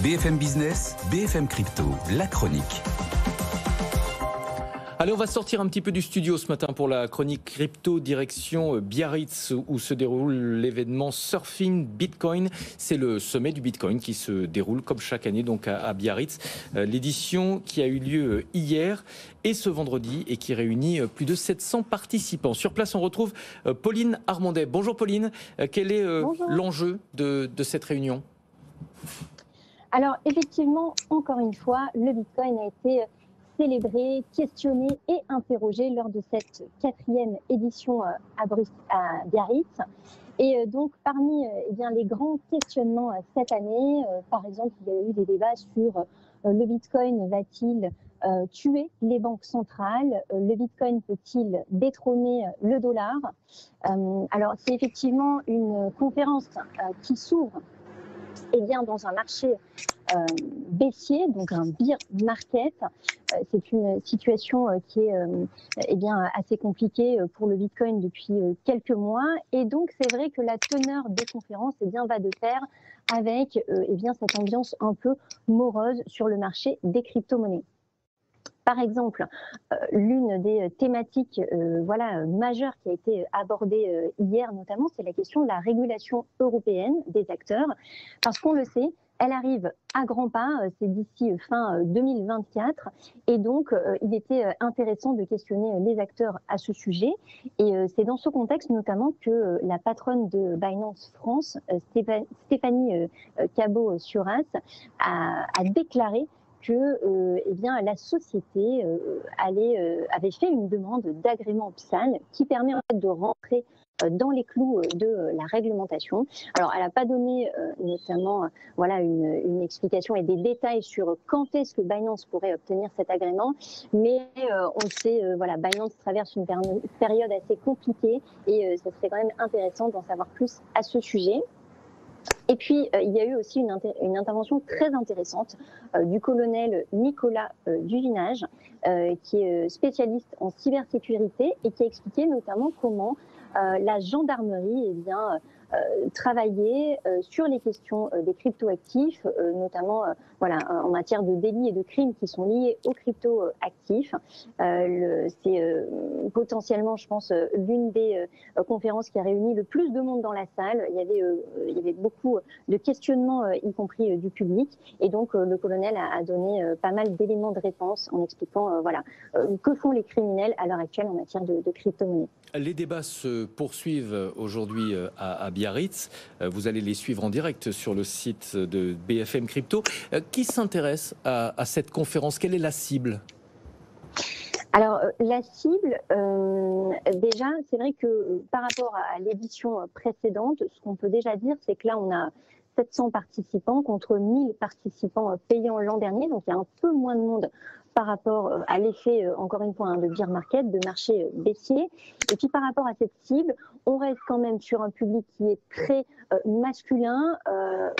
BFM Business, BFM Crypto, la chronique. Allez, on va sortir un petit peu du studio ce matin pour la chronique crypto, direction Biarritz où se déroule l'événement Surfing Bitcoin. C'est le sommet du Bitcoin qui se déroule comme chaque année donc à Biarritz. L'édition qui a eu lieu hier et ce vendredi et qui réunit plus de 700 participants. Sur place, on retrouve Pauline Armandet. Bonjour Pauline, quel est l'enjeu de cette réunion ? Alors effectivement, encore une fois, le Bitcoin a été célébré, questionné et interrogé lors de cette 4e édition à Biarritz. Et donc parmi les grands questionnements cette année, par exemple, il y a eu des débats sur le Bitcoin va-t-il tuer les banques centrales, le Bitcoin peut-il détrôner le dollar. Alors c'est effectivement une conférence qui s'ouvre dans un marché baissier, donc un bear market. C'est une situation qui est assez compliquée pour le Bitcoin depuis quelques mois. Et donc, c'est vrai que la teneur des conférences va de pair avec cette ambiance un peu morose sur le marché des crypto-monnaies. Par exemple, l'une des thématiques majeures qui a été abordée hier notamment, c'est la question de la régulation européenne des acteurs. Parce qu'on le sait, elle arrive à grands pas, c'est d'ici fin 2024. Et donc, il était intéressant de questionner les acteurs à ce sujet. Et c'est dans ce contexte notamment que la patronne de Binance France, Stéphanie Cabot-Suras, a déclaré que la société avait fait une demande d'agrément PSAN qui permet en fait de rentrer dans les clous de la réglementation. Alors, elle n'a pas donné notamment une explication et des détails sur quand est-ce que Binance pourrait obtenir cet agrément, mais on le sait, Binance traverse une période assez compliquée et ça serait quand même intéressant d'en savoir plus à ce sujet. Et puis, il y a eu aussi une intervention très intéressante du colonel Nicolas Duvinage, qui est spécialiste en cybersécurité et qui a expliqué notamment comment la gendarmerie travaillait sur les questions des cryptoactifs, notamment en matière de délits et de crimes qui sont liés aux cryptoactifs. C'est potentiellement, je pense, l'une des conférences qui a réuni le plus de monde dans la salle. Il y avait beaucoup de questionnements, y compris du public. Et donc, le colonel a donné pas mal d'éléments de réponse en expliquant que font les criminels à l'heure actuelle en matière de crypto-monnaie. Les débats se poursuivent aujourd'hui à Biarritz. Vous allez les suivre en direct sur le site de BFM Crypto. Qui s'intéresse à cette conférence ? Quelle est la cible ? Alors, la cible, déjà, c'est vrai que par rapport à l'édition précédente, ce qu'on peut déjà dire, c'est que là, on a 700 participants contre 1000 participants payants l'an dernier. Donc, il y a un peu moins de monde par rapport à l'effet, encore une fois, de bear market, de marché baissier. Et puis, par rapport à cette cible, on reste quand même sur un public qui est très masculin.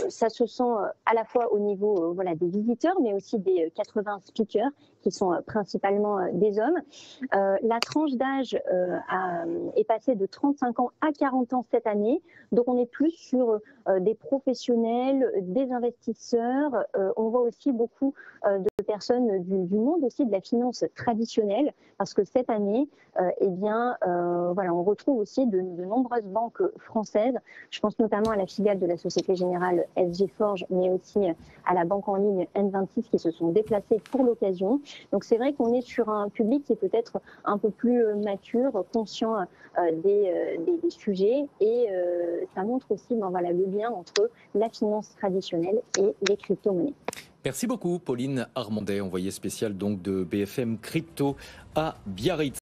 Ça se sent à la fois au niveau des visiteurs, mais aussi des 80 speakers qui sont principalement des hommes. La tranche d'âge est passée de 35 ans à 40 ans cette année. Donc, on est plus sur des professionnels, des investisseurs. On voit aussi beaucoup de personnes du monde aussi de la finance traditionnelle, parce que cette année, on retrouve aussi de nombreuses banques françaises. Je pense notamment à la filiale de la Société Générale SG Forge, mais aussi à la banque en ligne N26 qui se sont déplacées pour l'occasion. Donc c'est vrai qu'on est sur un public qui est peut-être un peu plus mature, conscient des sujets, et ça montre aussi le lien entre la finance traditionnelle et les crypto-monnaies. Merci beaucoup Pauline Armandet, envoyée spéciale donc de BFM Crypto à Biarritz.